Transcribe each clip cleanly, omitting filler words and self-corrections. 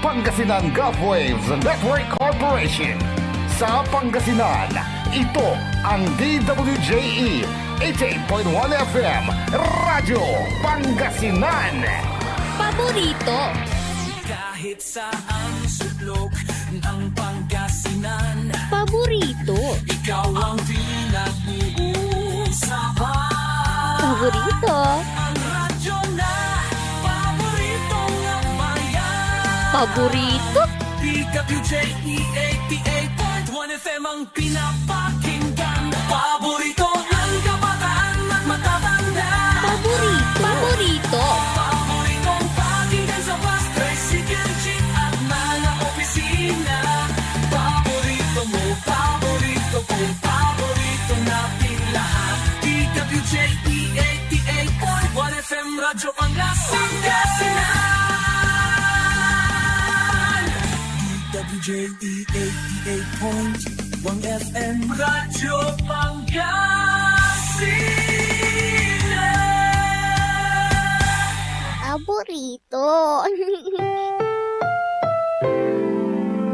Pangasinan Gulf Waves Network Corporation. Sa Pangasinan, ito ang DWJE 88.1 FM Radyo Pangasinan. Paborito. Kahit saan sulok ng Pangasinan, Paborito. ikaw ang pinag-uusapan. Paborito. Ang radyo na paborito ng bayan. Paborito. DWJE 88.1 FM ang pinapakinggan. Paborito ng kabataan at matatanda. Paborito. Paborito. Paboritong pakinggan sa bus, tricycle, jeep at mga opisina. Paborito mo, paborito ko, paborito natin lahat. DWJE 88.1 FM Radyo Pangasinan. DWJE 88.1 FM Radyo Pangasinan. Paborito.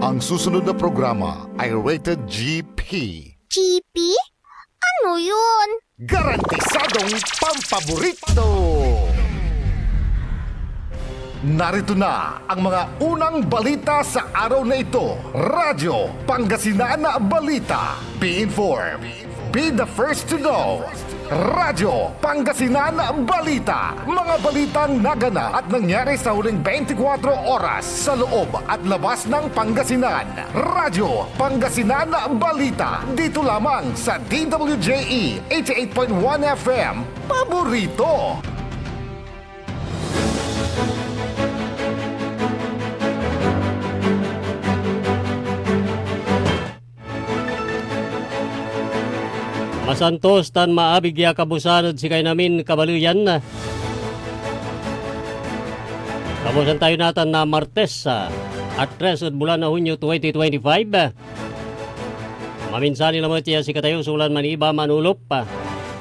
Ang susunod na programa ay rated GP. GP? Ano yun? Garantisadong pampaborito! Narito na ang mga unang balita sa araw na ito. Radyo Pangasinan Balita. Be informed. Be the first to know. Radyo Pangasinan Balita. Mga balitang naganap at nangyari sa huling 24 oras sa loob at labas ng Pangasinan. Radyo Pangasinan Balita. Dito lamang sa DWJE 88.1 FM. Paborito! Masantos tan maabigya kabusanod si kay namin kabaluyan na. Kabusan tayo natin na Martes at 3 bulan na Hunyo 2025. Maminsani naman siya si katayo sulan maniba manulop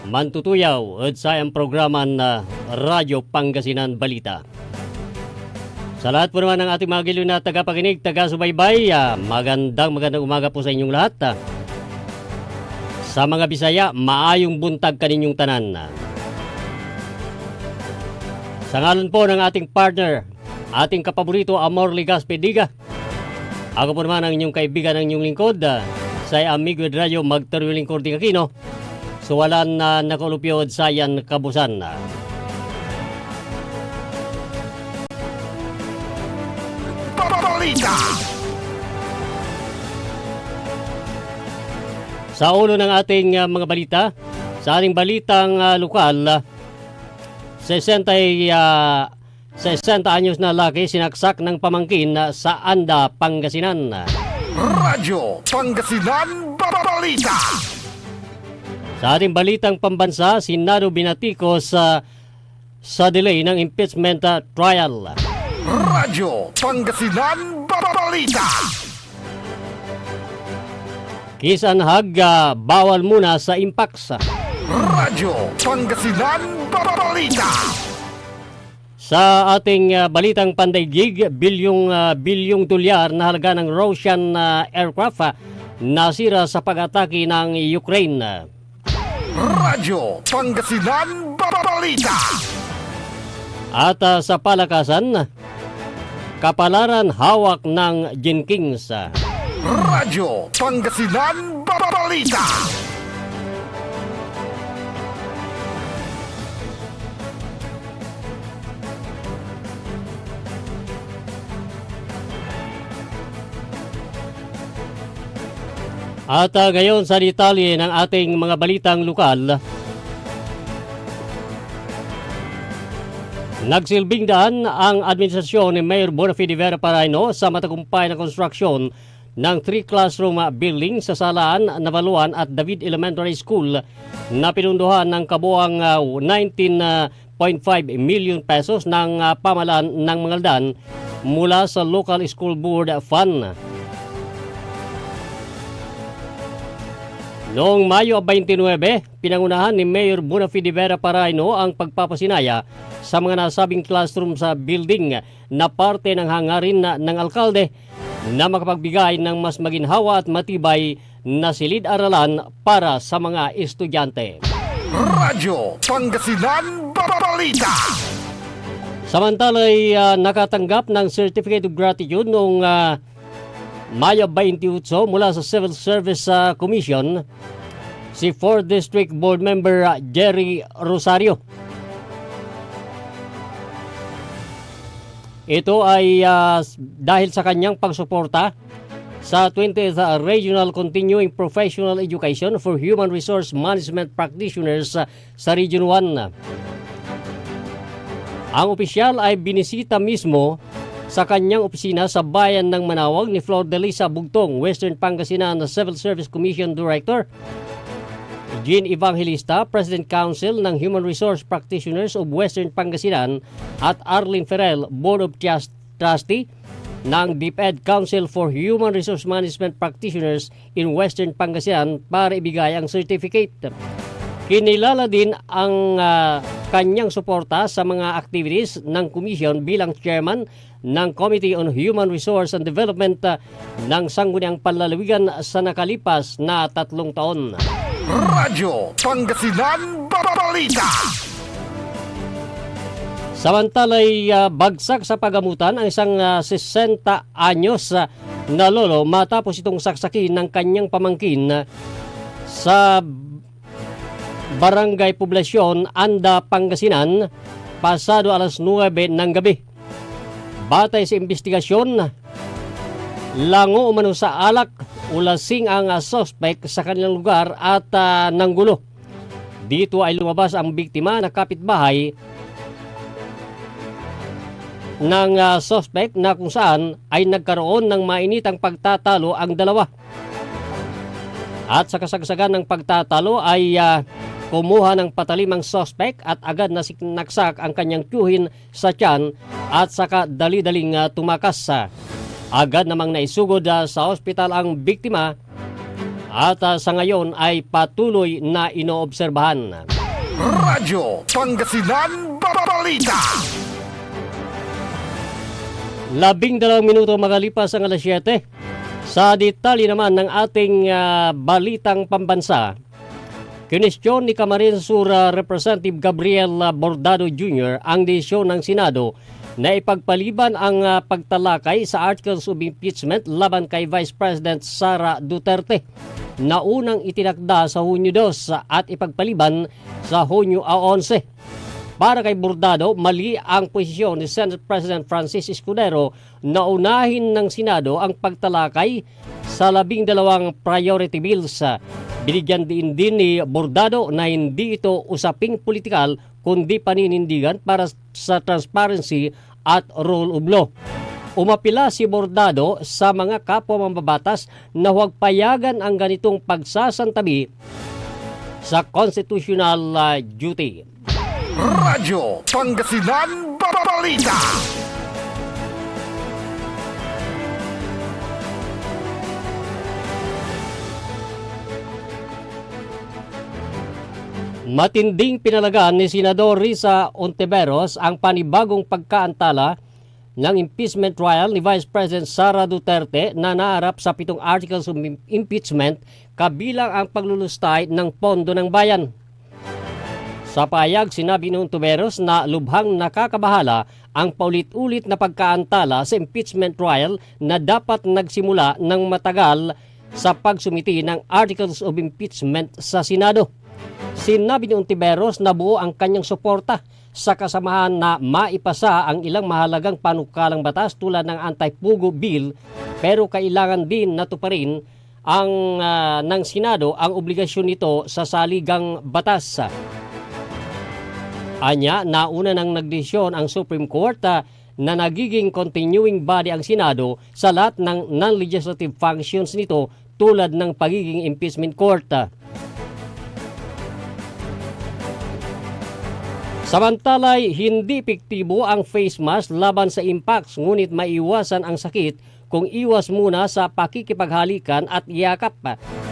mantutuyaw at sa ang programa na Radyo Pangasinan Balita. Sa lahat po naman ng ating mga giliw na tagapakinig, taga-subaybay, magandang umaga po sa inyong lahat. Sa mga Bisaya, maayong buntag kaninyong tanan. Sa ngalan po ng ating partner, ating kapaborito Amor Ligas Pediga. Ako po naman ang inyong kaibigan ng inyong lingkod, sa Amigo Radio Magtario Lingkod di Aquino. Suwalan na nakulupyod sayan kabusan. Balita! Sa ulo ng ating mga balita, sa ating balitang lokal, 60 anyos na laki sinaksak ng pamangkin sa Anda, Pangasinan. Radyo Pangasinan Balita! Sa ating balitang pambansa, Senado binatikos sa delay ng impeachment trial. Radyo Pangasinan Balita! Kisanhag, bawal muna sa impaks. Radyo Pangasinan Balita! Sa ating balitang pandaigdig, bilyong dolyar na halaga ng Russian aircraft nasira sa pag-atake ng Ukraine. Radyo Pangasinan Balita! At sa palakasan, kapalaran hawak ng Jenkins. Radyo Pangasinan Balita! At ngayon sa detalye ng ating mga balitang lokal, nagsilbing daan ang administrasyon ni Mayor Bonafide Vera Paraino sa matagumpay na konstruksyon ng 3 classroom building sa Salaan, Navaluan at David Elementary School na pinunduhan ng kabuang 19.5 million pesos ng pamalaan ng Mangaldan mula sa Local School Board Fund. Noong Mayo 29, pinangunahan ni Mayor Bonafide Vera Paraino ang pagpapasinaya sa mga nasabing classroom sa building na parte ng hangarin ng alkalde na makapagbigay ng mas maginhawa at matibay na silid-aralan para sa mga estudyante. Radyo Pangasinan Balita. Samantala ay nakatanggap ng Certificate of Gratitude noong Mayo 28 mula sa Civil Service Commission si 4th District Board Member Jerry Rosario. Ito ay dahil sa kanyang pagsuporta sa 20th Regional Continuing Professional Education for Human Resource Management Practitioners sa Region 1. Ang opisyal ay binisita mismo sa kanyang opisina sa bayan ng Manawag ni Flor de Lisa Bugtong, Western Pangasinan Civil Service Commission Director, Jean Evangelista, President Council ng Human Resource Practitioners of Western Pangasinan at Arlene Ferrell, Board of Trustee ng DepEd Council for Human Resource Management Practitioners in Western Pangasinan para ibigay ang certificate. Kinilala din ang kanyang suporta sa mga activities ng Commission bilang Chairman ng Committee on Human Resource and Development ng Sangguniang Panlalawigan sa nakalipas na 3 taon. Radyo Pangasinan Balita. Samantala'y bagsak sa pagamutan ang isang 60 anyos na lolo matapos itong saksakin ng kanyang pamangkin sa Barangay Poblasyon, Anda, Pangasinan, pasado alas 9 ng gabi. Batay sa investigasyon, lango umano sa alak o lasing ang suspect sa kanilang lugar at nanggulo. Dito ay lumabas ang biktima na kapitbahay ng suspect na kung saan ay nagkaroon ng mainitang pagtatalo ang dalawa. At sa kasagsagan ng pagtatalo ay kumuha ng patalim ang suspect at agad na sinaksak ang kanyang tiyuhin sa tiyan at saka dali-daling tumakas. Agad namang naisugod sa ospital ang biktima at sa ngayon ay patuloy na inoobserbahan. Radyo Pangasinan Balita. 12 minuto magalipas ang alas 7. Sa detalye naman ng ating balitang pambansa, kinestyon ni Camarines Sur Representative Gabriel Bordado Jr. ang desisyon ng Senado na ipagpaliban ang pagtalakay sa Articles of Impeachment laban kay Vice President Sara Duterte na unang itinakda sa Hunyo 2 at ipagpaliban sa Hunyo 11. Para kay Bordado, mali ang posisyon ni Senate President Francis Escudero na unahin ng Senado ang pagtalakay sa 12 priority bills. Binigyan din ni Bordado na hindi ito usaping politikal kundi paninindigan para sa transparency at rule of law. Umapila si Bordado sa mga kapwa mambabatas na huwag payagan ang ganitong pagsasantabi sa constitutional duty. Radyo Pangasinan Balita. Matinding pinalagaan ni Senador Risa Ontiveros ang panibagong pagkaantala ng impeachment trial ni Vice President Sara Duterte na naarap sa 7 articles of impeachment kabilang ang paglulustay ng pondo ng bayan. Sa payag, sinabi ni Ontiveros na lubhang nakakabahala ang paulit-ulit na pagkaantala sa impeachment trial na dapat nagsimula ng matagal sa pagsumiti ng articles of impeachment sa Senado. Sinabi ni Ontiveros na buo ang kanyang suporta sa kasamahan na maipasa ang ilang mahalagang panukalang batas tulad ng anti-pugo bill, pero kailangan din natuparin ng Senado ang obligasyon nito sa saligang batas. Anya, nauna nang nagdesisyon ang Supreme Court na nagiging continuing body ang Senado sa lahat ng non-legislative functions nito tulad ng pagiging impeachment court. Samantalay, hindi epektibo ang face mask laban sa impacts, ngunit maiwasan ang sakit kung iwas muna sa pakikipaghalikan at yakap.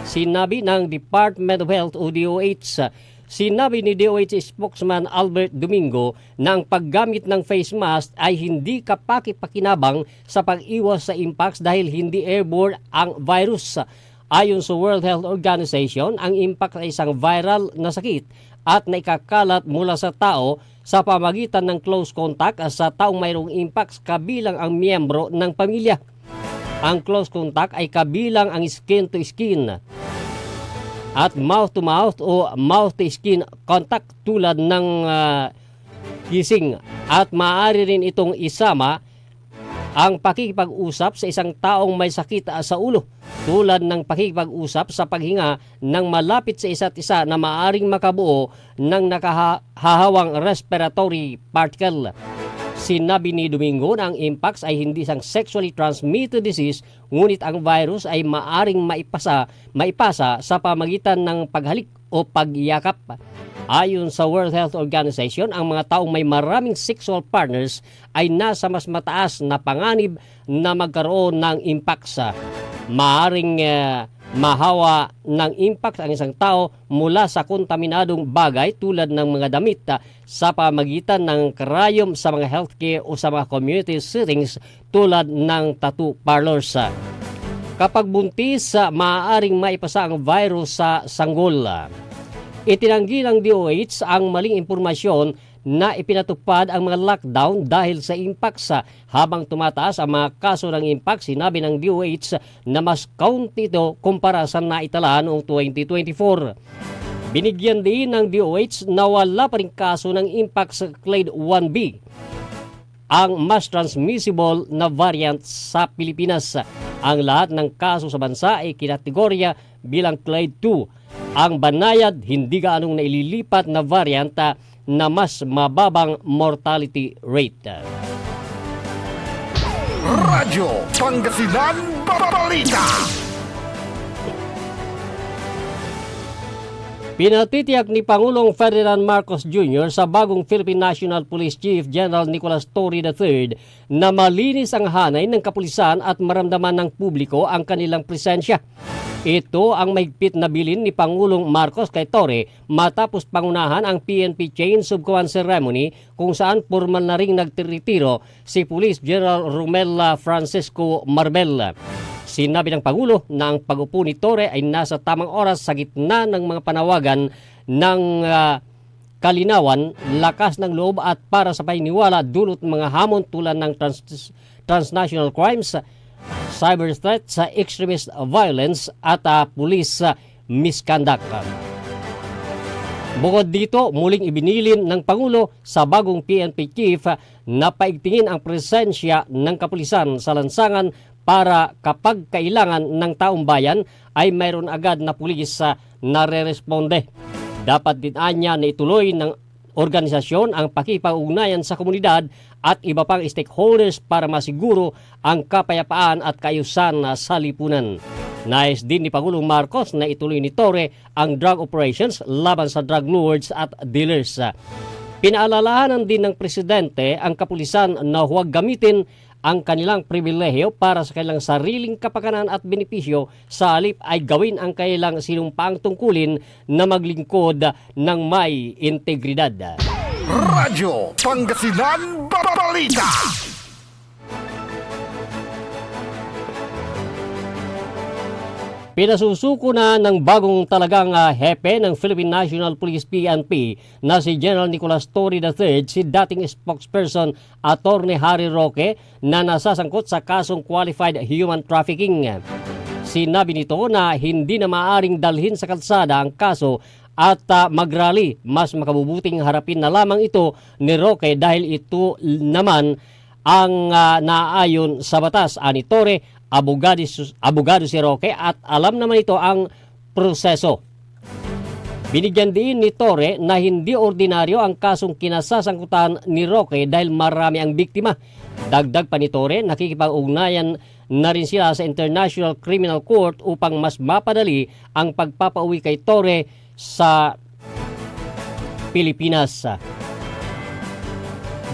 Sinabi ng Department of Health o DOH. Sinabi ni DOH spokesman Albert Domingo na ang paggamit ng face mask ay hindi kapakipakinabang sa pag-iwas sa impacts dahil hindi airborne ang virus. Ayon sa World Health Organization, ang impact ay isang viral na sakit at naikakalat mula sa tao sa pamagitan ng close contact sa taong mayroong impacts kabilang ang miyembro ng pamilya. Ang close contact ay kabilang ang skin to skin at mouth to mouth o mouth to skin contact tulad ng kissing, at maaari rin itong isama ang pakikipag-usap sa isang taong may sakit sa ulo tulad ng pakikipag-usap sa paghinga ng malapit sa isa't isa na maaring makabuo ng nakahahawang respiratory particle. Sinabi ni Domingo na ang mpox ay hindi isang sexually transmitted disease, ngunit ang virus ay maaring maipasa sa pamagitan ng paghalik o pagyakap. Ayon sa World Health Organization, ang mga taong may maraming sexual partners ay nasa mas mataas na panganib na magkaroon ng mpox. Maaring mahawa ng impact ang isang tao mula sa kontaminadong bagay tulad ng mga damit sa pamagitan ng karayom sa mga healthcare o sa mga community settings tulad ng tattoo parlors. Kapag buntis, maaaring maipasa ang virus sa sanggol. Itinanggi ng DOH ang maling impormasyon na ipinatupad ang mga lockdown dahil sa impacts. Habang tumataas ang mga kaso ng impacts, sinabi ng DOH na mas kaunti ito kumpara sa naitala noong 2024. Binigyan din ng DOH na wala pa rin kaso ng impacts sa Clade 1B, ang mas transmissible na variant sa Pilipinas. Ang lahat ng kaso sa bansa ay kinategorya bilang Clade 2. Ang banayad, hindi gaanong naililipat na variant na mas mababang mortality rate. Radyo Pangasinan Balita. Pinatitiyak ni Pangulong Ferdinand Marcos Jr. sa bagong Philippine National Police Chief General Nicolas Torre III na malinis ang hanay ng kapulisan at maramdaman ng publiko ang kanilang presensya. Ito ang mahigpit na bilin ni Pangulong Marcos kay Torre matapos pangunahan ang PNP Chains of Command Ceremony kung saan formal na ring nagtiritiro si Police General Romel Francisco Marbel. Sinabi ng Pangulo na ang pag-upo ni Torre ay nasa tamang oras sa gitna ng mga panawagan ng kalinawan, lakas ng loob at para sa paniniwala dulot ng mga hamon tulad ng transnational crimes, cyber threats, extremist violence at police misconduct. Bukod dito, muling ibinilin ng Pangulo sa bagong PNP Chief na paigtingin ang presensya ng kapulisan sa lansangan para kapag kailangan ng taong bayan ay mayroon agad na pulis na re-responde. Dapat din anya na ituloy ng organisasyon ang pakipag-ugnayan sa komunidad at iba pang stakeholders para masiguro ang kapayapaan at kaayusan sa lipunan. Nais din ni Pangulong Marcos na ituloy ni Torre ang drug operations laban sa drug lords at dealers. Pinaalalahanan din ng Presidente ang kapulisan na huwag gamitin ang kanilang pribilehiyo para sa kanilang sariling kapakanan at benepisyo, sa halip ay gawin ang kanilang sinumpaang tungkulin na maglingkod ng may integridad. Radyo Pangasinan Balita. Pinasusuko na ng bagong talagang hepe ng Philippine National Police PNP na si General Nicolas Torre III si dating spokesperson Attorney Harry Roque na nasasangkot sa kasong qualified human trafficking. Sinabi nito na hindi na maaaring dalhin sa kalsada ang kaso at magrally. Mas makabubuting harapin na lamang ito ni Roque dahil ito naman ang naayon sa batas. Ani Torre, abogado si Roque at alam naman ito ang proseso. Binigyan din ni Torre na hindi ordinaryo ang kasong kinasasangkutan ni Roque dahil marami ang biktima. Dagdag pa ni Torre, nakikipag-ugnayan na rin sila sa International Criminal Court upang mas mapadali ang pagpapauwi kay Torre sa Pilipinas.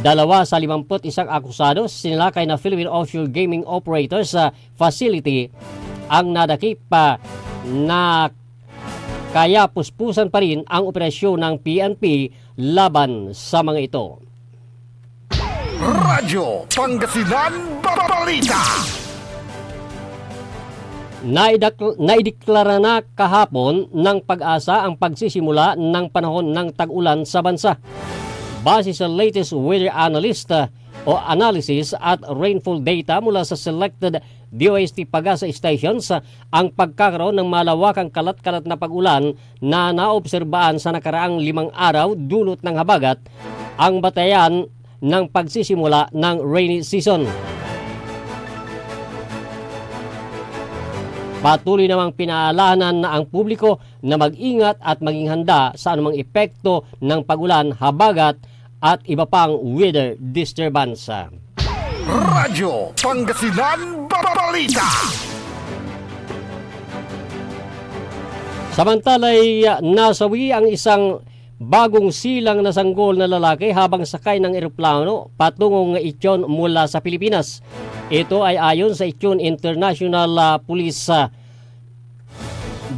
2 sa 51 akusado sinilakay na Philippine Offshore Gaming Operators Facility ang nadakip na kaya puspusan pa rin ang operasyon ng PNP laban sa mga ito. Radyo Pangasinan Balita. Naideklara na kahapon ng Pag-asa ang pagsisimula ng panahon ng tag-ulan sa bansa. Base sa latest weather analysis at rainfall data mula sa selected DOST Pag-asa stations, ang pagkakaroon ng malawakang kalat-kalat na pag-ulan na naobserbaan sa nakaraang 5 araw dulot ng habagat ang batayan ng pagsisimula ng rainy season. Patuloy namang pinaalahanan na ang publiko na mag-ingat at maging handa sa anumang epekto ng pag-ulan, habagat at iba pang weather disturbance. Radyo Pangasinan Balita. Samantala'y nasawi ang isang bagong silang na sanggol na lalaki habang sakay ng eroplano patungong Ichon mula sa Pilipinas. Ito ay ayon sa Ichon International Police.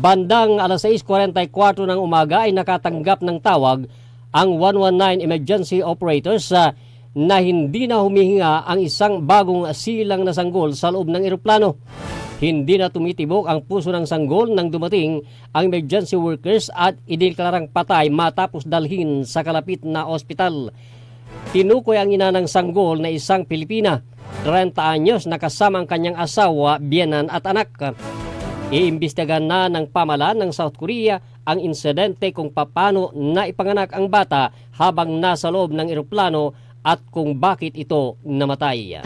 Bandang alas 6:44 ng umaga ay nakatanggap ng tawag ang 119 emergency operators na hindi na humihinga ang isang bagong silang na sanggol sa loob ng eroplano. Hindi na tumitibok ang puso ng sanggol nang dumating ang emergency workers at idineklarang patay matapos dalhin sa kalapit na ospital. Tinukoy ang ina ng sanggol na isang Pilipina, 30 anyos, na kasama ang kanyang asawa, biyenan at anak. Iimbestigahan na ng pamahalaan ng South Korea ang insidente kung paano naipanganak ang bata habang nasa loob ng eroplano at kung bakit ito namatay.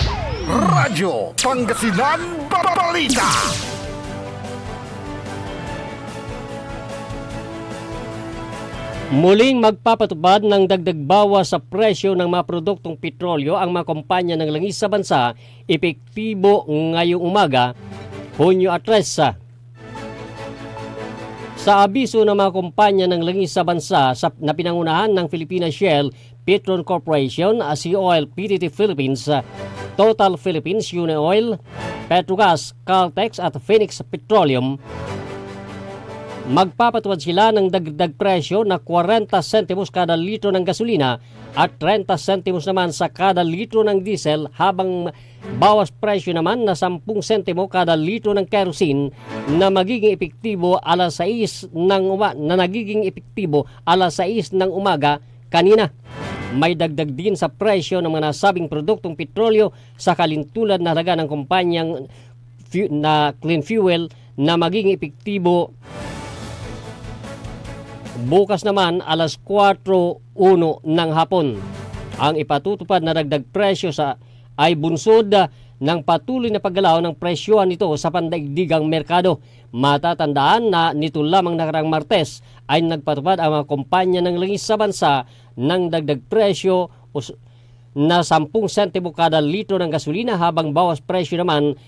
Radyo Pangasinan Balita. Muling magpapatupad ng dagdag bawas sa presyo ng mga produktong petrolyo ang mga kumpanya ng langis sa bansa, epektibo ngayong umaga, Hunyo 3. Sa abiso ng mga kumpanya ng langis sa bansa na pinangunahan ng Philippine Shell, Petron Corporation, Sea Oil, PTT Philippines, Total Philippines, Unioil, Petrogas, Caltex at Phoenix Petroleum, magpapatupad sila ng dagdag presyo na 40 sentimos kada litro ng gasolina at 30 sentimos naman sa kada litro ng diesel, habang bawas presyo naman na 10 sentimo kada litro ng kerosene na magiging epektibo alas 6 ng umaga kanina. May dagdag din sa presyo ng mga nasabing produktong petrolyo sa kalintulad na halaga ng kumpanyang na clean fuel na magiging epektibo bukas naman alas 4:01 ng hapon. Ang ipatutupad na dagdag presyo ay bunsod ng patuloy na paggalaw ng presyohan nito sa pandaigdigang merkado. Matatandaan na nito lamang nakaraang Martes ay nagpatupad ang mga kumpanya ng langis sa bansa ng dagdag presyo na 10 sentimo kada litro ng gasolina, habang bawas presyo naman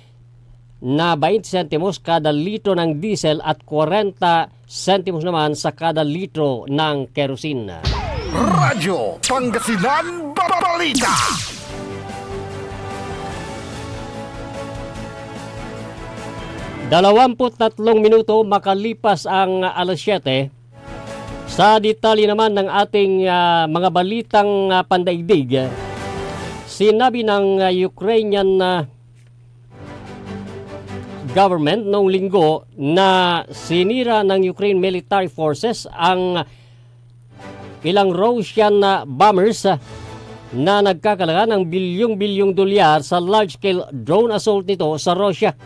na 20 sentimos kada litro ng diesel at 40 sentimos naman sa kada litro ng kerosene. Radyo Pangasinan Balita. Dalawamput-tatlong minuto makalipas ang alas 7. Sa detalye naman ng ating mga balitang pandaigdig, sinabi ng Ukrainian government noong linggo na sinira ng Ukraine Military Forces ang ilang Russian bombers na nagkakalaga ng bilyong-bilyong dolyar sa large-scale drone assault nito sa Russia.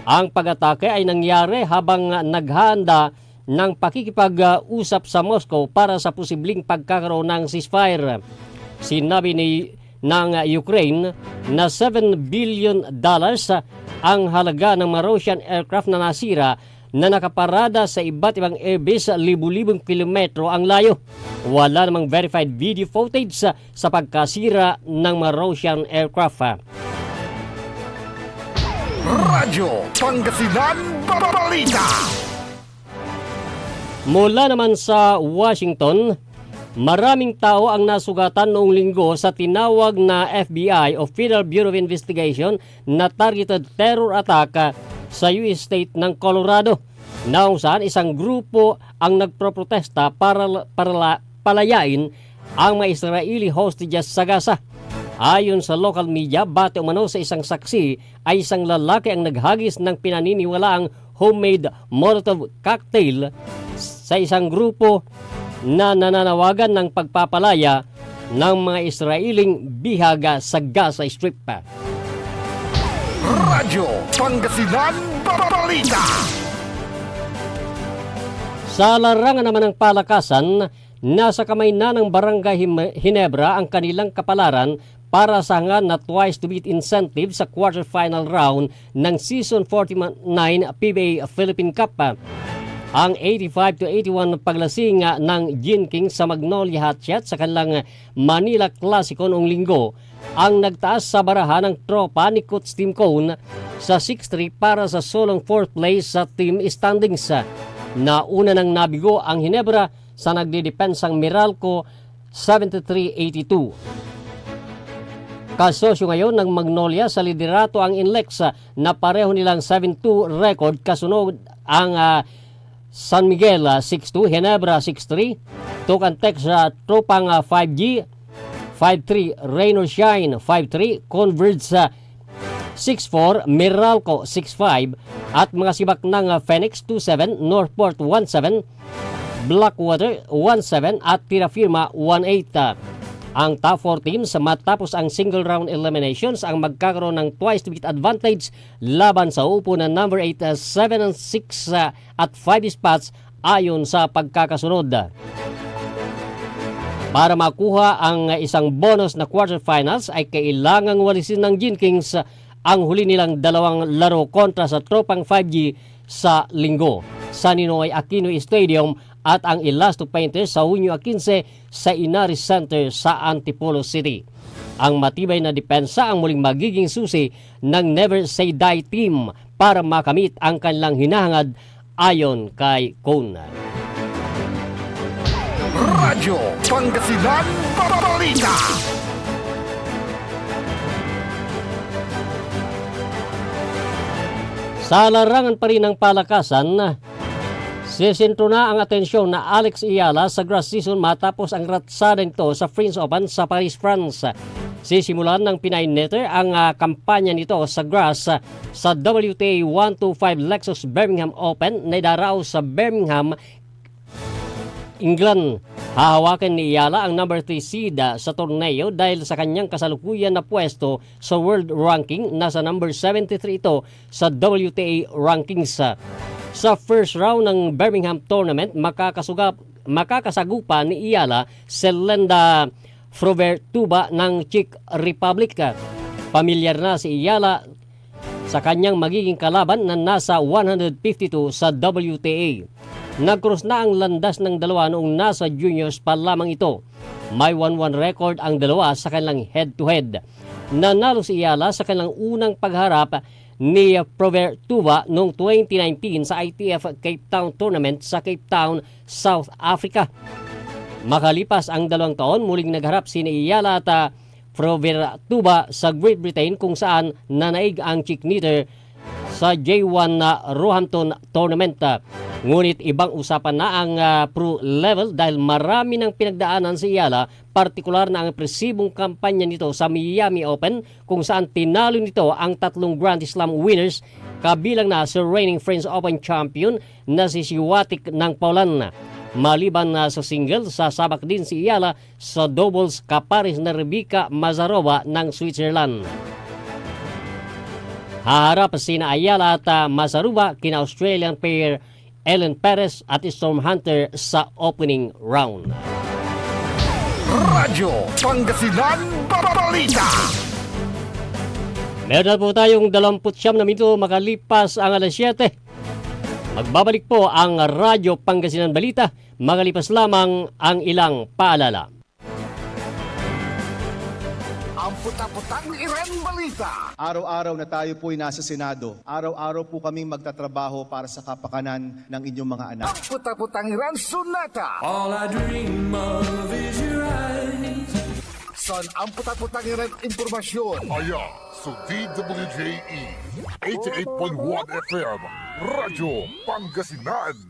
Ang pag-atake ay nangyari habang naghahanda ng pakikipag-usap sa Moscow para sa posibleng pagkakaroon ng ceasefire. Sinabi ng Ukraine na $7 billion ang halaga ng mga Russian aircraft na nasira na nakaparada sa iba't ibang airbase libu-libong kilometro ang layo. Wala namang verified video footage sa pagkasira ng mga Russian aircraft. Radyo Pangasinan Balita. Mula naman sa Washington, Maraming tao ang nasugatan noong linggo sa tinawag na FBI o Federal Bureau of Investigation na targeted terror attack sa US state ng Colorado, na kung saan isang grupo ang nagproprotesta para palayain ang mga Israeli hostages sa Gaza. Ayon sa local media, bate umano sa isang saksi ay isang lalaki ang naghagis ng pinaniniwalaang homemade Molotov cocktail sa isang grupo na nananawagan ng pagpapalaya ng mga Israeling bihaga sa Gaza Strip. Radyo Pangasinan Balita. Sa larangan naman ng palakasan, nasa kamay na ng Barangay Ginebra ang kanilang kapalaran para sa hangad na twice-to-beat incentive sa quarterfinal round ng Season 49 PBA Philippine Cup. Ang 85-81 paglasing ng Gin King sa Magnolia Hatchet sa kanilang Manila Clasico noong linggo ang nagtaas sa barahan ng tropa ni Coach Tim Cone sa 6-3 para sa solong 4th place sa team standings. Nauna nang nabigo ang Ginebra sa nagdidepensang Meralco 73-82. Kasosyo ngayon ng Magnolia sa liderato ang Inlex na pareho nilang 7-2 record, kasunod ang San Miguel 6-2, Ginebra 6-3, Tucantex sa tropang 5G 5-3, Rain or Shine 5-3, Converge sa 6-4, Meralco 6-5 at mga sibak ng Phoenix 2-7, Northport 1-7, Blackwater 1-7 at Tirafirma 1-8. Ang top 4 teams matapos ang single round eliminations ang magkakaroon ng twice-to-beat advantage laban sa upo na number 8, 7-6 at 5 spots ayon sa pagkakasunod. Para makuha ang isang bonus na quarterfinals ay kailangang walisin ng Gin Kings ang huli nilang dalawang laro kontra sa tropang 5G sa linggo sa Ninoy Aquino Stadium at ang Elasto Painters sa Hunyo 15 sa Inaris Center sa Antipolo City. Ang matibay na depensa ang muling magiging susi ng Never Say Die team para makamit ang kanilang hinahangad ayon kay Cone. Radyo Pangasinan Balita. Sa larangan pa rin ng palakasan, sisintro na ang atensyon na Alex Iyala sa grass season matapos ang ratsada nito sa French Open sa Paris, France. Sisimulan ng Pinay netter ang kampanya nito sa grass sa WTA 125 Lexus Birmingham Open na idaraos sa Birmingham, England. Hahawakan ni Iyala ang number 3 seed sa torneo dahil sa kanyang kasalukuyan na pwesto sa world ranking. Nasa number 73 ito sa WTA rankings. Sa first round ng Birmingham tournament, makakasagupa ni Iyala si Lenda Frobertuba ng Czech Republic. Pamilyar na si Iyala sa kanyang magiging kalaban na nasa 152 sa WTA. Nag-cross na ang landas ng dalawa noong nasa juniors pa lamang ito. May 1-1 record ang dalawa sa kanilang head-to-head. Nanalo si Iyala sa kanilang unang pagharap ni Provertuba noong 2019 sa ITF Cape Town Tournament sa Cape Town, South Africa. Makalipas ang 2 taon, muling nagharap si Iyala at Provertuba sa Great Britain kung saan nanaig ang chick knitter sa J1 na Roehampton Tournament. Ngunit ibang usapan na ang pro level dahil marami ng pinagdaanan si Iyala, partikular na ang impresibong kampanya nito sa Miami Open kung saan tinalo nito ang 3 Grand Slam winners kabilang na sa reigning French Open champion na si Swiatek ng Poland. Maliban na sa single, sasabak din si Iyala sa doubles kapares na Rebecca Mazarova ng Switzerland. Haharap sina Iyala at Mazarova kina Australian pair Ellen Perez at Storm Hunter sa opening round. Radyo Pangasinan Balita. Meron po tayong 29 na minuto makalipas ang alas 7. Magbabalik po ang Radyo Pangasinan Balita. Makalipas lamang ang ilang paalala. Ang puta putang-putang Iran Balita. Araw-araw na tayo po'y nasa Senado. Araw-araw po kaming magtatrabaho para sa kapakanan ng inyong mga anak. Ang putang-putang Iran Sunata. All I dream of is your eyes. Son ang putang-putang Iran Impormasyon. Aya sa DWJE 88.1 FM Radyo Pangasinan.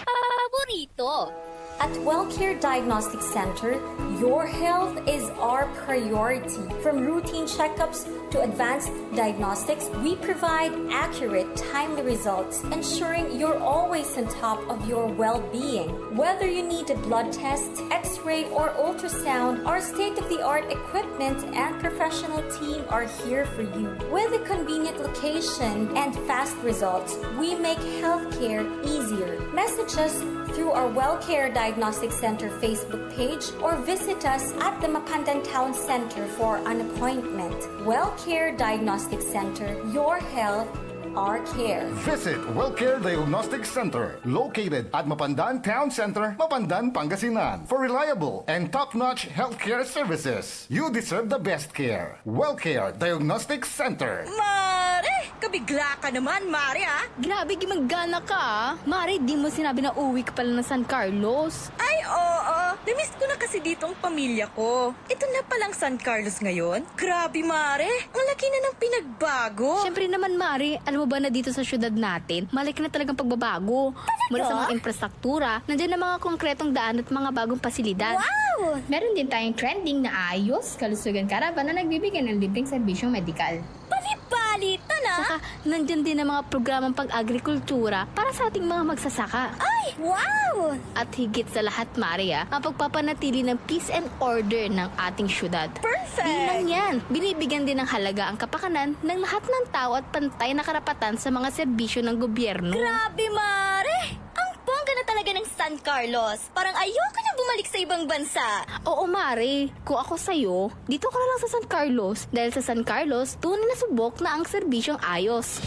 Paborito. At WellCare Diagnostic Center, your health is our priority. From routine checkups to advanced diagnostics, we provide accurate, timely results, ensuring you're always on top of your well-being. Whether you need a blood test, x-ray, or ultrasound, our state-of-the-art equipment and professional team are here for you. With a convenient location and fast results, we make healthcare easier. Message us through our WellCare Diagnostic Center Facebook page or visit us at the Mapandan Town Center for an appointment. WellCare Diagnostic Center, your health, our care. Visit Wellcare Diagnostic Center, located at Mapandan Town Center, Mapandan, Pangasinan. For reliable and top-notch healthcare services, you deserve the best care. Wellcare Diagnostic Center. Mare! Kabigla ka naman, Mare, ah! Grabe, gimaggana ka ah. Mari, di mo sinabi na uwi ka pala ng San Carlos. Ay, oo. Namiss ko na kasi dito ang pamilya ko. Ito na palang San Carlos ngayon. Grabe, Mare. Ang laki na ng pinagbago. Siyempre naman, Mari, alam mo ba na dito sa syudad natin, malaki na talagang pagbabago. Mula sa mga infrastruktura, nandiyan na mga konkretong daan at mga bagong pasilidad. Wow! Meron din tayong trending na ayos, kalusugan karavan na nagbibigay ng libreng serbisyong medikal. Palipalita na! Saka, nandyan din ang mga programang pag-agrikultura para sa ating mga magsasaka. Ay, wow! At higit sa lahat, Maria, ang pagpapanatili ng peace and order ng ating syudad. Perfect! Di lang yan, binibigyan din ng halaga ang kapakanan ng lahat ng tao at pantay na karapatan sa mga serbisyo ng gobyerno. Grabe, Mare! Ang bongga na talaga ng San Carlos. Parang ayoko na bumalik sa ibang bansa. Oo, Mari. Kung ako sa'yo, dito ka na lang sa San Carlos. Dahil sa San Carlos, tunay na subok na ang serbisyong ayos.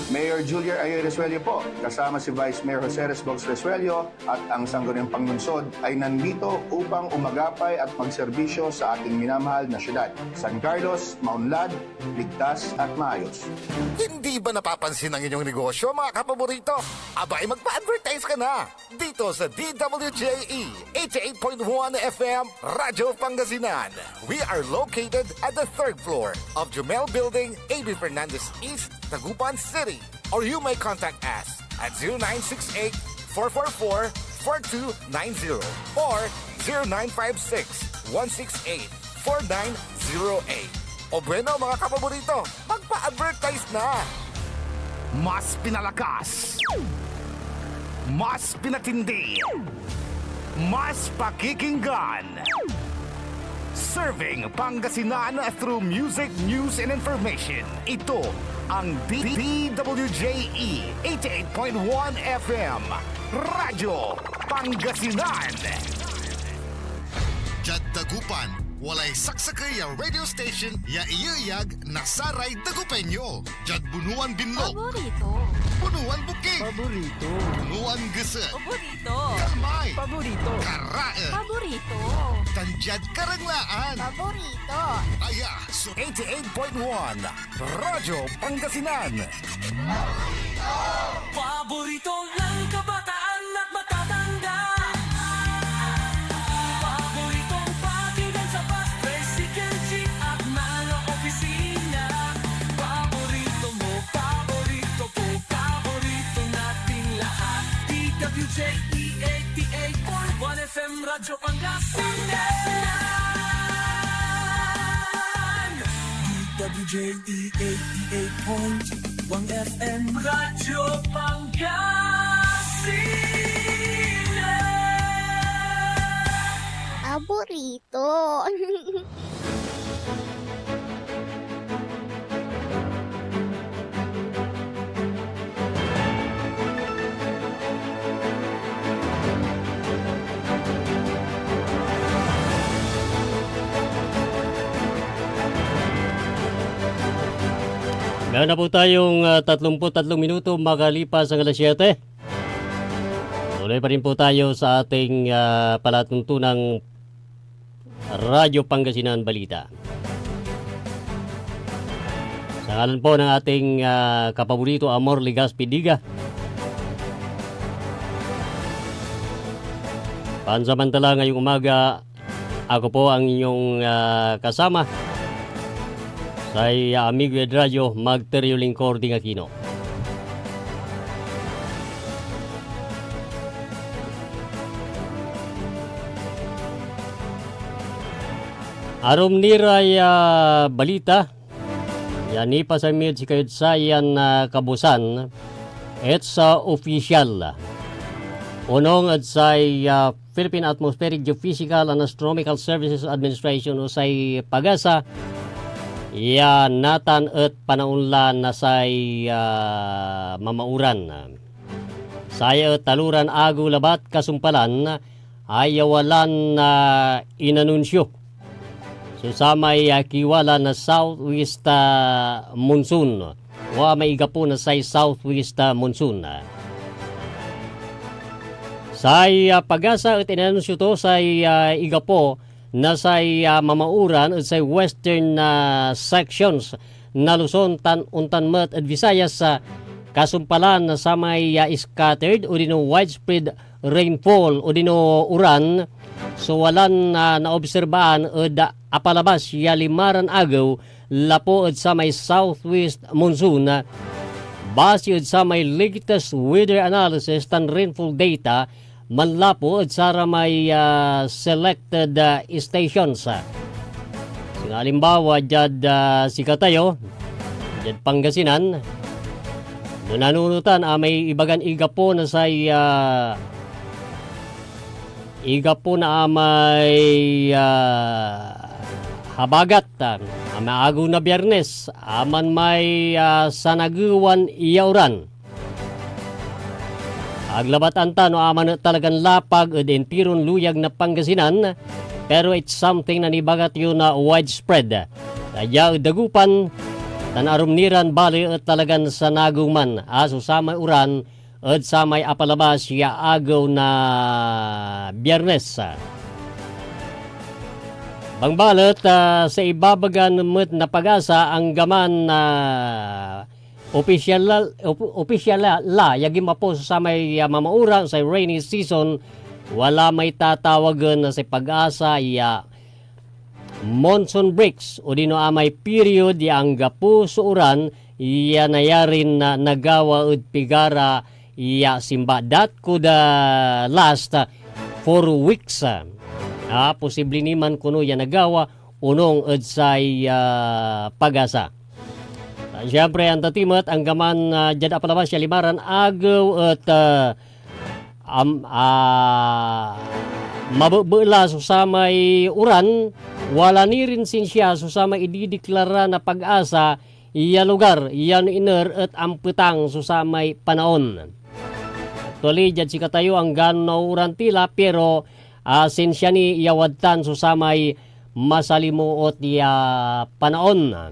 Mayor Julia Ayoy Resuello po, kasama si Vice Mayor Jose Resbox Resuello at ang Sangguniang Panglungsod ay nandito upang umagapay at magserbisyo sa ating minamahal na syudad. San Carlos, maunlad, ligtas at maayos. Hindi ba napapansin ang inyong negosyo, mga kapaborito? Abay, magpa-advertise ka na dito sa DWJE 88.1 FM Radyo Pangasinan. We are located at the 3rd floor of Jumel Building, A.B. Fernandez East, Tagupan City. Or you may contact us at 0968-444-4290 or 0956-168-4908. O bueno, mga kapaborito, magpa-advertise na! Mas pinalakas, mas pinatindi, mas pakikinggan. Serving Pangasinan through music, news, and information. Ito ang DWJE 88.1 FM Radyo Pangasinan. Jad Dagupan, walay saksakay ang radio station ya iyayag nasaray Dagupenyo. Jad Bunuan Binlog, Paborito. Bunuan Bukid, Paborito. Bunuan Gese, Paborito. Kalmay, Paborito. Karae, Paborito. Tanjad Karanglaan, Paborito. Aya, so 88.1 Radyo Pangasinan. Paborito ng kabataan at matatanda. Paboritong pakinggan sa bus, tricycle, jeep at mga opisina. Paborito mo, paborito ko, paborito nating lahat. DWJE 88.1 FM Radyo Pangasinan. DWJE 88.1 FM Radyo Pangasinan. Paborito. Meron na po tayong 33 minuto makalipas ang alas 7. Tuloy pa rin po tayo sa ating palatuntunang Radyo Pangasinan Balita. Sa ngalan po ng ating kapaborito Amor Ligaspi Diga. Pansamantala ngayong umaga, ako po ang inyong kasama sa Amigo Ed Radio, Magterio Lingkording Aquino. Arom niray balita, yani pa sa si kayod sayan kabusan, et sa official. Unong at sa Philippine Atmospheric Geophysical and Astronomical Services Administration o say pagasa, ya natan at panaunlan na say mamauran. Saya at taluran agu labat kasumpalan, ayawalan na inanunsyo. So sa may kiwala na southwest monsoon, wa may igapo na say southwest monsoon. Sa pag-asa at inanunsyo to sa igapo na sa mamauran at sa western sections na Luzon, Untan Mat at Visayas sa kasumpalan na sa may scattered o dino widespread rainfall o dino uran. So walan naobserbaan od apalabas ya limaran agaw lapo od sa may southwest monsoon. Base od sa may latest weather analysis tan rainfall data manlapo od sa may selected stations. Halimbawa jad Sikatayo, jad Pangasinan, nanunutan may ibagan igapo na sa igapo na may habagat maago na Biyernes aman may sanaguan iyauran aglabat anta no aman talagang lapag ed entiron luyag na Pangasinan pero it's something na nibagat yun na widespread kaya dagupan tanarom niran bali at talagang sanaguman aso sa may uran at sa may apalabas ya agaw na Biyernes. Bangbalot sa ibabagan met na pag-asa ang gaman na opisyal la yagi mapo sa may mamaura sa rainy season wala may tatawagan na sa pag-asa ya monsoon breaks o dino amay period ya ang gapo suuran ya nayarin na nagawa ud pigara ya simbadat ko da last 4 weeks. Posible niman kuno ya nagawa unong ed say pag-asa. Siyempre ang tatimat ang gaman jad apalabas ya limaran agaw at mabubula susamay uran wala ni rin sinsya susamay idideklara na pag-asa iya lugar iyan iner at amputang susamay panahon. Tuloy dyan si Katayo ang gano'n uran tila pero sinsya ni iyawadtan susamay masalimuot iya panahon.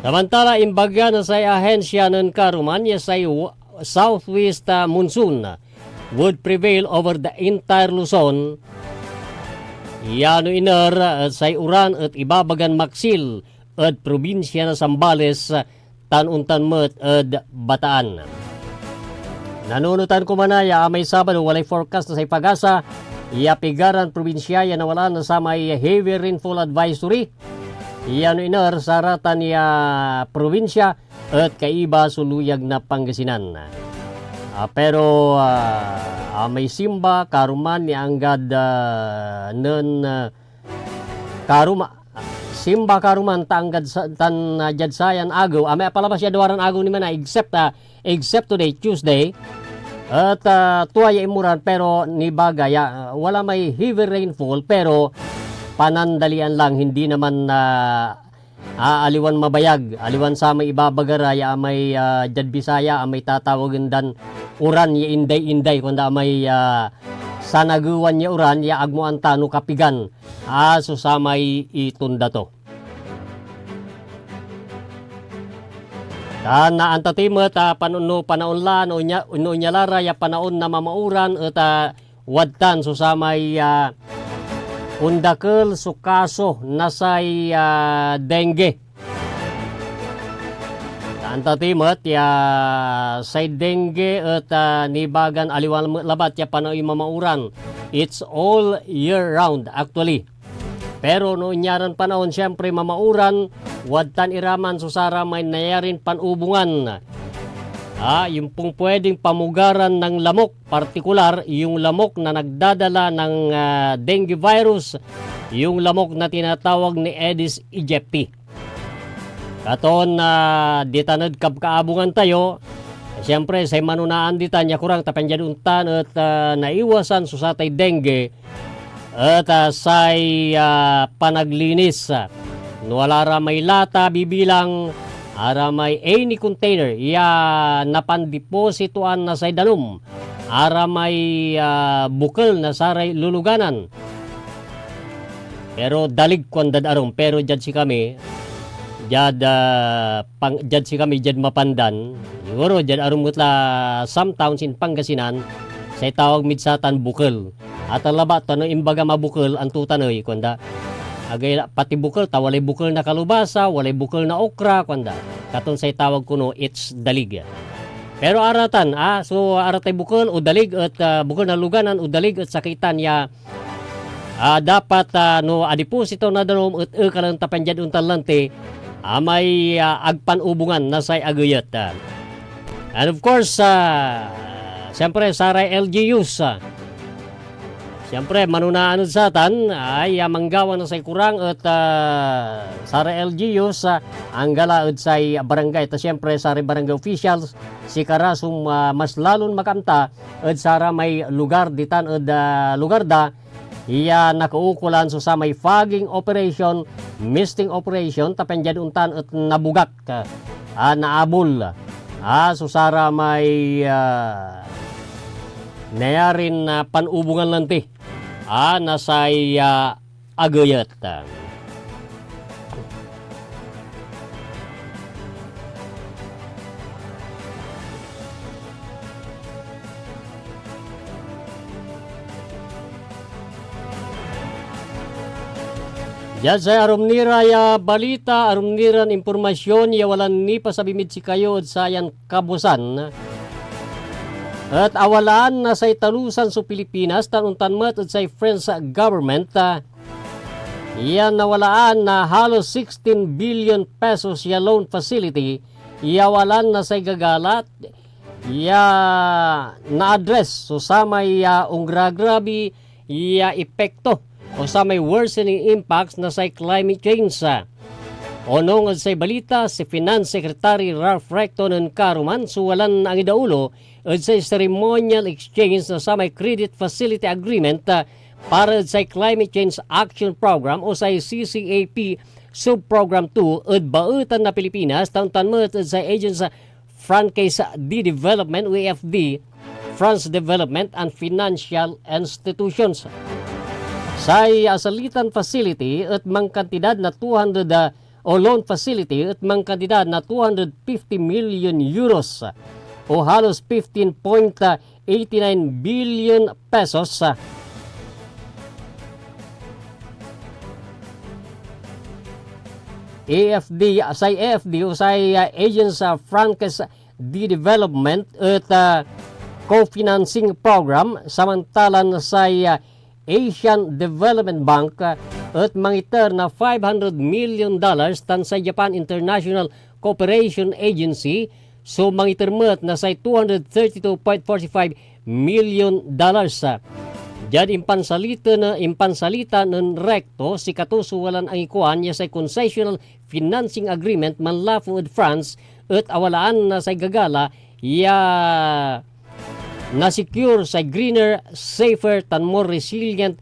Samantala imbaga na sa ahensya ng karuman ya sa southwest monsoon would prevail over the entire Luzon. Yano iner sa uran at ibabagan maksil at probinsya na Sambales, Tanuntan Mat at Bataan. Nanunutan ko manaya may Sabado walay forecast na sa pag-asa iapigaran probinsya ya nawala na sa may heavy rainfall advisory. Yano iner sa ratan ya probinsya at kaiba suluyag na Pangasinan. Pero may Simba, Karuman, ni Anggad Simba, Karuman, Tanggad tan Jadsayan, Agaw. May palabas ya duwaran Agaw ni mana except today, Tuesday. At tuwaya imuran pero ni bagaya wala may heavy rainfall pero panandalian lang hindi naman aliwan mabayag, aliwan sa may ibabagara ya may jad Bisaya may tatawagan dan uran ya inday kunda may sanaguan ya uran ya agmuan tano kapigan so sa may itunda to. Na antatimet panaunlan o lara ya panaon na mamauran at wadtan so sa may undakel sukaso na say dengue. Anta timet ya say dengue at nibagan aliwan labat ya panoy mamauran. It's all year round actually. Pero no inyaran panahon siyempre mamauran, wadtan iraman susara may nayarin panubungan. Yung pong pwedeng pamugaran ng lamok, partikular yung lamok na nagdadala ng dengue virus, yung lamok na tinatawag ni Aedes aegypti. Katon na ditanad kaabungan tayo, siyempre sa manunaan ditan niya kurang tapenjan untan at naiwasan susatay dengue at say panaglinis. Wala ra may lata bibilang ara may any container ya napandepositoan na say danum. Ara may bukal na saray luluganan. Pero dalig kwandad arom pero jad si kami jad si kami jad mapandan. Siguro jad arom mutla some towns in Pangasinan say tawag midsatan bukal. At alaba tano imbaga mabukal ang tutanoy kwanda. Agay pati bukal ta walay bukal na kalubasa, walay bukal na okra kwanda. Katon say tawag kuno it's dalig. Pero aratan so aratay bukal o dalig at bukal na luganan o dalig at sakitan ya dapat no adiposito na danom at kalang tapanjad untan lante may agpanubungan na say agayat. And of course siyempre saray LGUs siyempre, manunaan sa atan ay manggawa na say kurang at sa LGUs ang galaod say barangay. Ta siyempre, sa barangay officials, si karasong mas lalong makamta at sara may lugar ditan at lugar da iya nakaukulan so sa may fogging operation, misting operation, tapenjad untan at nabugak, naabol. So sara may nayarin panubungan lanti. Nasay agayat. Diyan sa arumnira ya balita, arumniran impormasyon, ya walan ni pasabimid si kayo at sayan kabusan. At awalaan na sa talusan sa Pilipinas, tanuntan mat at sa French government, yan nawalaan na halos 16 billion pesos ya loan facility, yawalan na sa gagalat, ya na-address so sa may ungragrabi ya epekto o sa may worsening impacts na sa climate change. Onong sa balita, si Finance Secretary Ralph Recton ng Karuman, suwalan ang idaulo at sa ceremonial exchange na sa may Credit Facility Agreement para sa Climate Change Action Program o sa CCAP Subprogram 2 at bautan na Pilipinas, taon-taon mo at sa Agency France de Development, WFD, France Development and Financial Institutions. Sa asalitan facility at mang kantidad na 200 o loan facility at mang kantidad na 250 million euros o halos 15.89 billion pesos. Sa AFD o sa Agence France de Development at co-financing program samantalan sa Asian Development Bank at mangitar na $500 million tan sa Japan International Cooperation Agency so mangitarmat na sa $232.45 million. Diyan impansalita ng rekto si katusuwalan ang ikuan niya sa concessional financing agreement manlafo with France at awalaan na sa gagala na secure sa greener, safer, tan more resilient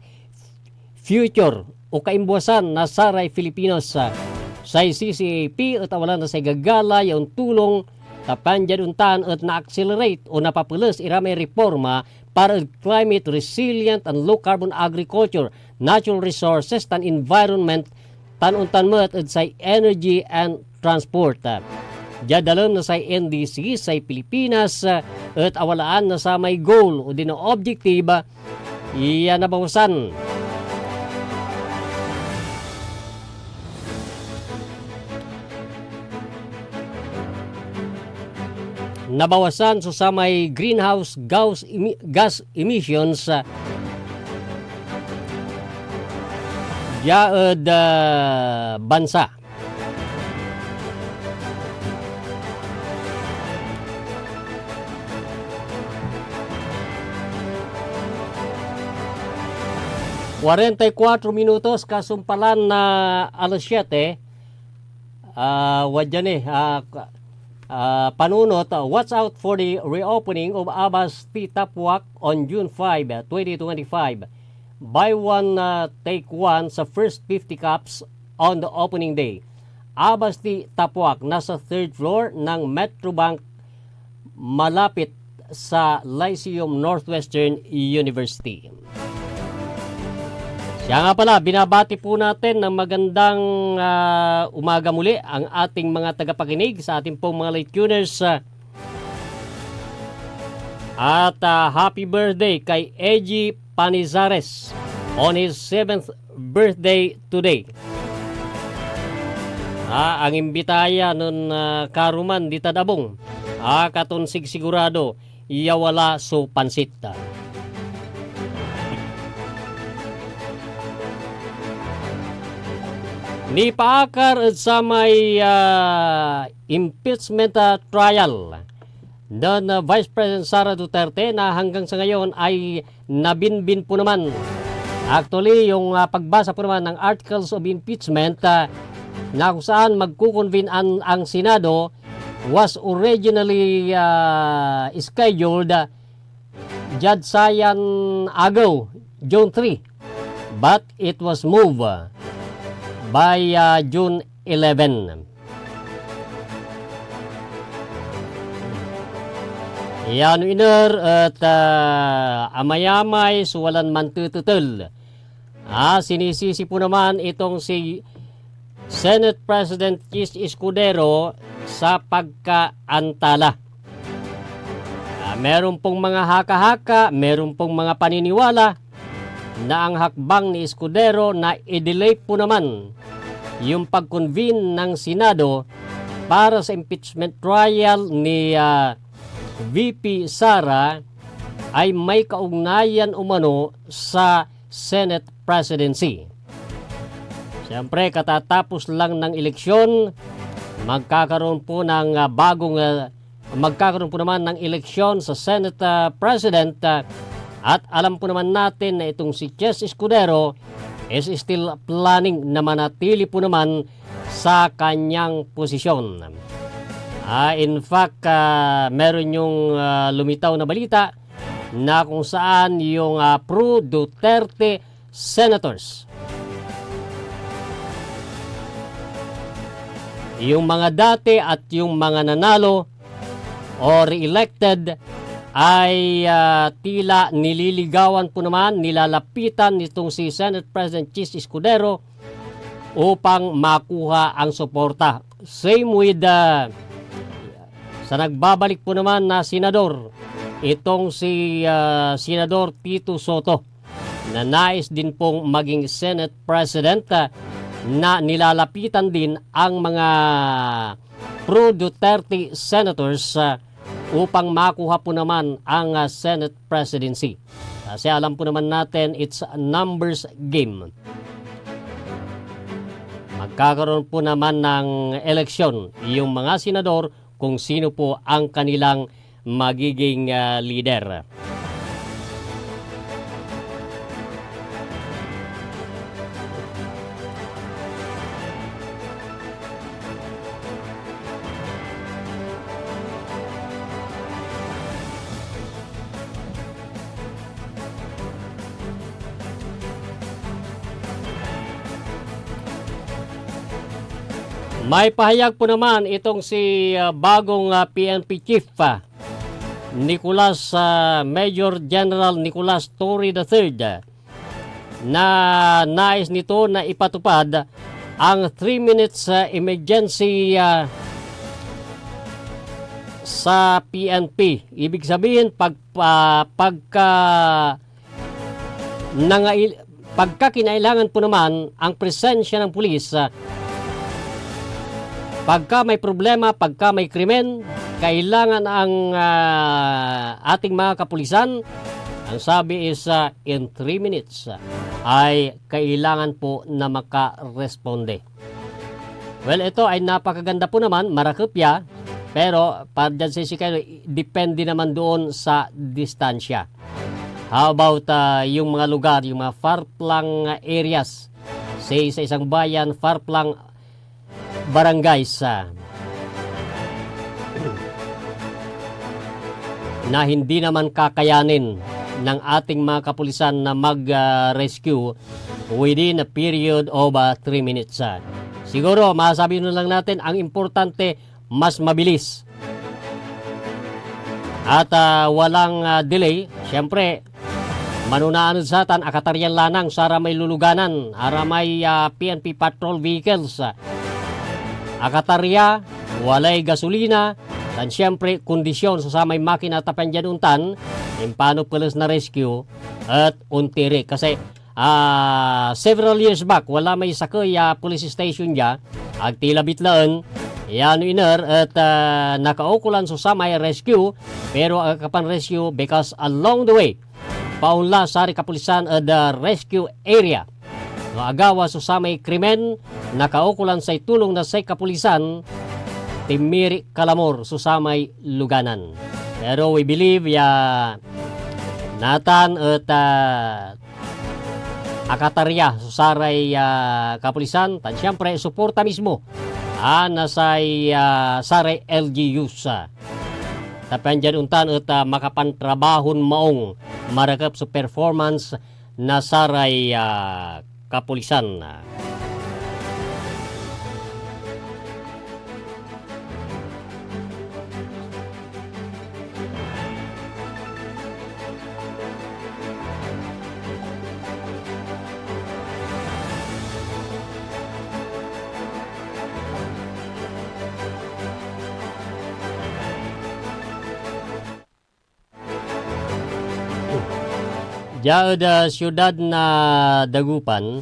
future o kaimbuasan na saray Filipinos sa CCAP at awalan na sa gagala yung tulong tapanjad untan at na-accelerate o napapulos iramay reforma para climate resilient and low carbon agriculture, natural resources, tan environment, tan untan mo at sa energy and transport. Diadalam na sa NDC sa Pilipinas at awalaan na sa may goal o din objective nabawasan nabawasan sa may greenhouse gas emissions yaad bansa. minutos kasumpalan na alas 7. Wadyan panunot, watch out for the reopening of Abbas T. Tapwak on June 5, 2025. Buy one, take one sa first 50 cups on the opening day. Abbas T. Tapwak, nasa third floor ng Metrobank, malapit sa Lyceum Northwestern University. Kaya nga pala, binabati po natin ng magandang umaga muli ang ating mga tagapakinig sa ating pong mga late tuners. At happy birthday kay Eji Panizares on his 7th birthday today. Ang imbitaya nun karuman di tadabong. Katonsig sigurado, iyawala so pansit. Ni paakar sa may impeachment trial ng Vice President Sara Duterte na hanggang sa ngayon ay nabinbin po naman. Actually, yung pagbasa po naman ng articles of impeachment na kung saan magkukonvene ang Senado was originally scheduled Judge Sayan ago, June 3. But it was moved by June 11. Yan iner at amayamay suwalan man tututul. Sinisisi po naman itong si Senate President Chis Escudero sa pagkaantala. Meron pong mga haka-haka, meron pong mga paniniwala na ang hakbang ni Escudero na i-delay po naman yung pag-convene ng Senado para sa impeachment trial ni VP Sara ay may kaugnayan umano sa Senate presidency. Siyempre, katatapos lang ng eleksyon, magkakaroon po naman ng eleksyon sa Senate President. At alam po naman natin na itong si Chis Escudero is still planning na manatili po naman sa kanyang posisyon. In fact, meron yung lumitaw na balita na kung saan yung pro-Duterte senators, yung mga dati at yung mga nanalo o re-elected ay tila nililigawan po naman, nilalapitan nitong si Senate President Chis Escudero upang makuha ang suporta. Same with sa nagbabalik po naman na senador, itong si Senador Tito Soto na nais din pong maging Senate President na nilalapitan din ang mga pro-Duterte senators upang makuha po naman ang Senate presidency. Kasi alam po naman natin, it's a numbers game. Magkakaroon po naman ng eleksyon yung mga senador kung sino po ang kanilang magiging leader. May pahayag po naman itong si bagong PNP Chief Major General Nicolas Torre III na nais nito na ipatupad ang 3 minutes emergency sa PNP. Ibig sabihin pagka kinailangan po naman ang presensya ng pulis, pagka may problema, pagka may krimen, kailangan ang ating mga kapulisan, ang sabi is in 3 minutes ay kailangan po na makaresponde. Well, ito ay napakaganda po naman, marakopya, pero para dyan sa Isikay, depende naman doon sa distansya. How about yung mga lugar, yung mga far-flung areas, say sa isang bayan, far-flung barangays na hindi naman kakayanin ng ating mga kapulisan na mag-rescue within a period of 3 minutes. Siguro, masasabi na lang natin, ang importante, mas mabilis. At walang delay. Siyempre, manunaan sa atan, akataryan lanang, sara may luluganan, ara may PNP patrol vehicles. Akatarya, walay gasolina, dan siyempre, kondisyon sa may makina tapan dyan untan, yung paano pulis na rescue, at untiri. Kasi, several years back, wala may sakay police station niya, agtilabitlaan, yan iner, at nakaukulan sa may rescue, pero kapan rescue, because along the way, paunla sa kapulisan at the rescue area. No, agawa sa may krimen, nakaukulan sa tulong na sa kapulisan, timiri kalamor sa may luganan. Pero we believe natan at akatarya sa saray kapulisan, tan siyempre suporta mismo nasay saray LGUs. Tapan dyan untan at makapantrabahon maong marakap sa performance na saray kapulisan. Diyaod siyudad na Dagupan,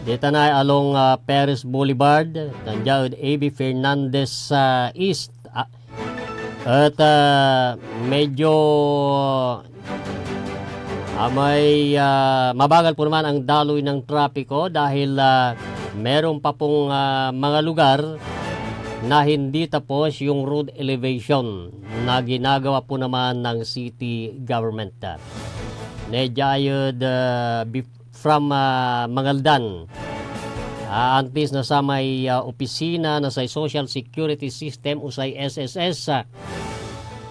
dito na along Perez Boulevard, diyaod A.B. Fernandez East. At medyo may mabagal po naman ang daloy ng trapiko dahil meron pa pong mga lugar na hindi tapos yung road elevation na ginagawa po naman ng city government. Nejayod from Mangaldan. Antis na sa may opisina na sa Social Security System usay SSS.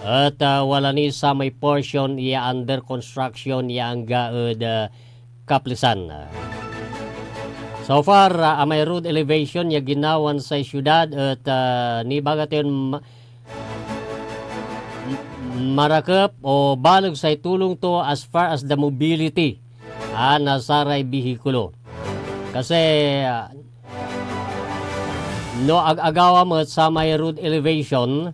At wala ni sa may portion under construction ang gaod kaplisan. So far, may road elevation ginawan sa syudad at ni bagatin marakap o balog sa tulong to as far as the mobility nasaray bihikulo. Kasi no ag-agawa mo sa may road elevation,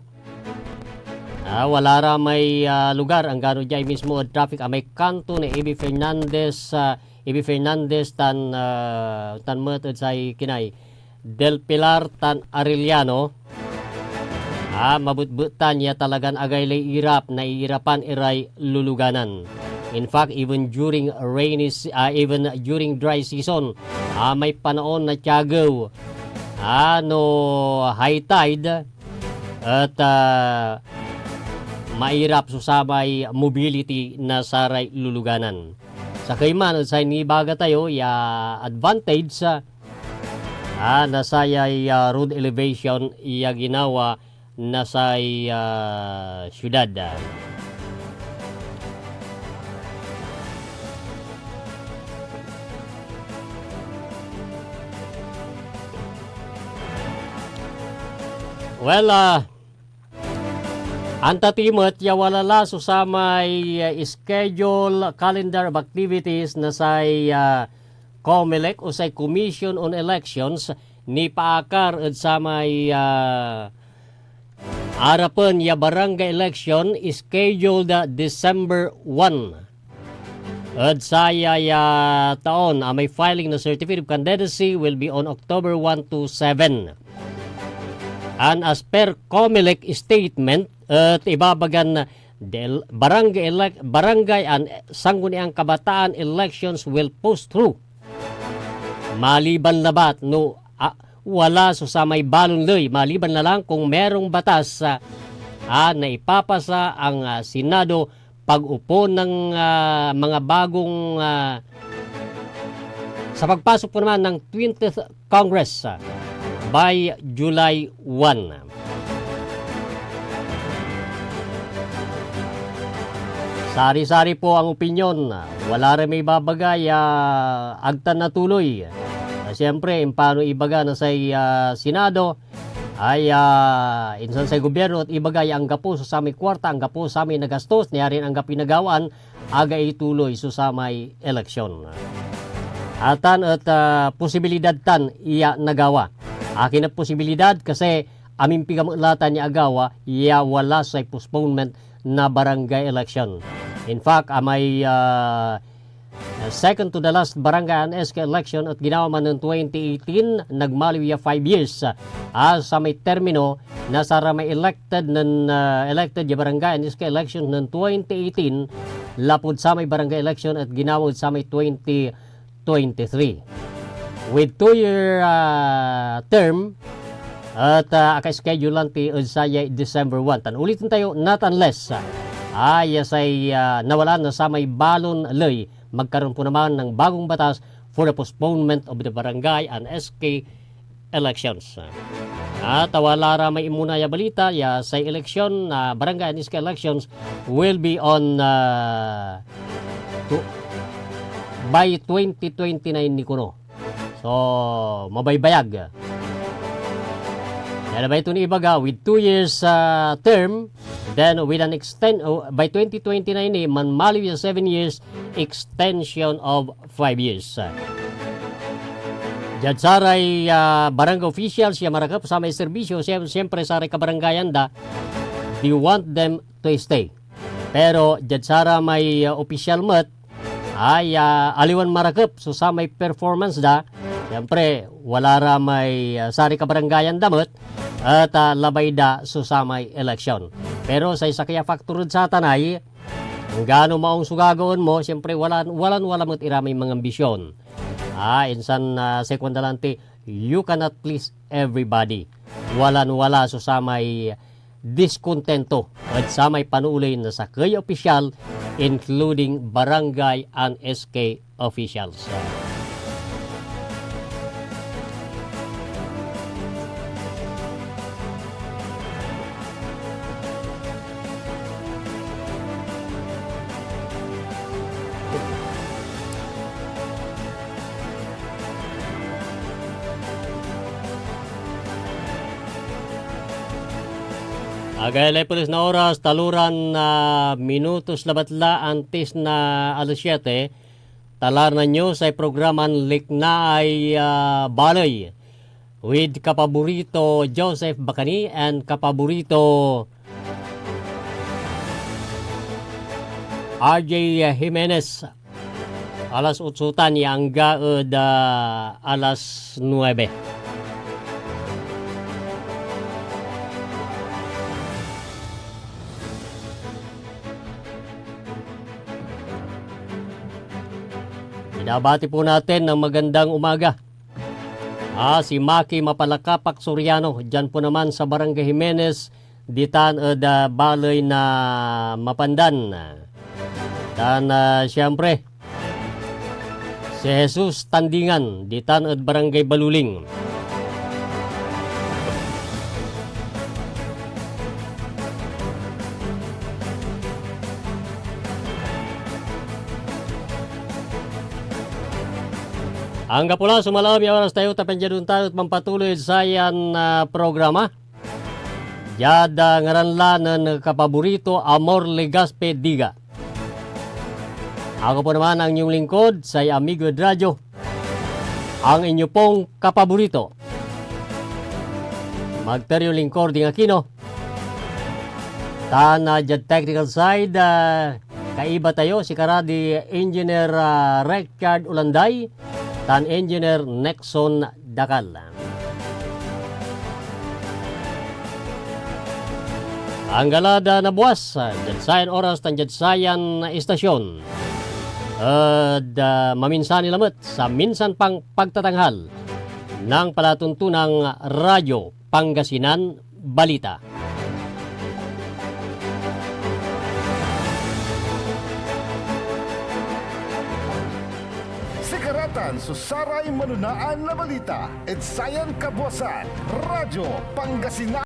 wala ra may lugar ang gano dyan mismo at traffic may kanto ni A.B. Fernandez tan matod sa kinay Del Pilar tan Arellano. Mabutbutan niya talagang agaylay irap na iirapan iray luluganan. In fact, even during even during dry season, may panahon na tiyagaw, high tide, at mairap susabay mobility na saray luluganan. Sa kayman, sa inibaga tayo, advantage na sayay road elevation ginawa na sa syudad. Well, antatimot walala sa may schedule calendar of activities na sa COMELEC o sa Commission on Elections ni paakar at sa may harapan barangay election is scheduled December 1. At saya taon, may filing na certificate of candidacy will be on October 1 to 7. And as per COMELEC statement, at ibabagan barangay and sangguniang kabataan elections will post through. Maliban labat no wala sa may balonloy, maliban na lang kung merong batas na ipapasa ang Senado pag-upo ng mga bagong sa pagpasok po naman ng 20th Congress by July 1. Sari-sari po ang opinyon. Wala rin may babagay agtan na tuloy. Siyempre, paano ibaga na sa Senado ay insan sa gobyerno at ibagay ang gapo sa samay kwarta, ang gapo sa samay nagastos, niyarin ang gapinagawaan, aga ituloy sa samay eleksyon. Atan at posibilidad tan iya nagawa. Akin na posibilidad kasi aming pigamulatan niya agawa, iya wala sa postponement na barangay election. In fact, may second to the last barangay and SK election at ginawa man ng 2018, nagmaliw 5 years sa may termino na sara may elected yung barangay and SK election ng 2018 lapod sa may barangay election at ginawa sa may 2023. With 2-year term at aka-schedule lang ti Udsaya December 1. Tan ulitin tayo, not unless ay nawalan na sa may balon loy, magkaroon po naman ng bagong batas for the postponement of the barangay and SK elections. At wala ra may imuna ya balita ya sa election barangay and SK elections will be on by 2029 ni kuno. So mabaybayag. Yan ba ito ni ibaga with 2 years term, then with an by 2029 manmaliw 7 years extension of 5 years. Diyan saray barangay officials siya marakap sa may serbisyo, siyempre saray kabarangayan da, you want them to stay. Pero diyan sara may official mat ay aliwan marakap so sa may performance da, siyempre wala ra may saray kabarangayan damot at labay da so sa may election. Pero sa isa kaya faktor sa tanay, kung gaano maong sugagaon mo, siyempre wala mo't iramay mga ambisyon. Insan sekundalante, you cannot please everybody. Wala so sa may diskontento at sa may panuulay na sa kaya opisyal, including barangay and SK officials. Agay pulis na oras, taluran na minutos labatla antes na alas 7. Talar na nyo sa programan Likna ay Baloy with kapaborito Joseph Bacani and kapaborito RJ Jimenez. Alas 8 yang gaud alas 9. Binabati po natin ng magandang umaga. Si Maki Mapalakapak Soriano, dyan po naman sa Barangay Jimenez, ditan Baloy na Mapandan. Dan siyempre, si Jesus Tandingan, ditan Barangay Baluling. Ang kapula, sumalaw yung oras tayo, tapan dyan tayo at mampatuloy sa yan programa. Yada ngaranlan ng kapaborito, Amor Legaspe Diga. Ako po naman ang inyong lingkod, say Amigo Radyo, ang inyo pong kapaborito. Magteryo lingkod din Aquino. Tana dyan technical side, kaiba tayo, si Karadi Engineer Richard Ulanday, tan Engineer Nexon Dakal. Ang galada na buwas, Jadsayan oras ng Jadsayan istasyon. Maminsan nilamot sa minsan pang pagtatanghal ng palatuntunang Radyo Pangasinan Balita. Sikaratan susaray manunaan na balita. Etsayan kabuasan. Radyo Pangasinan.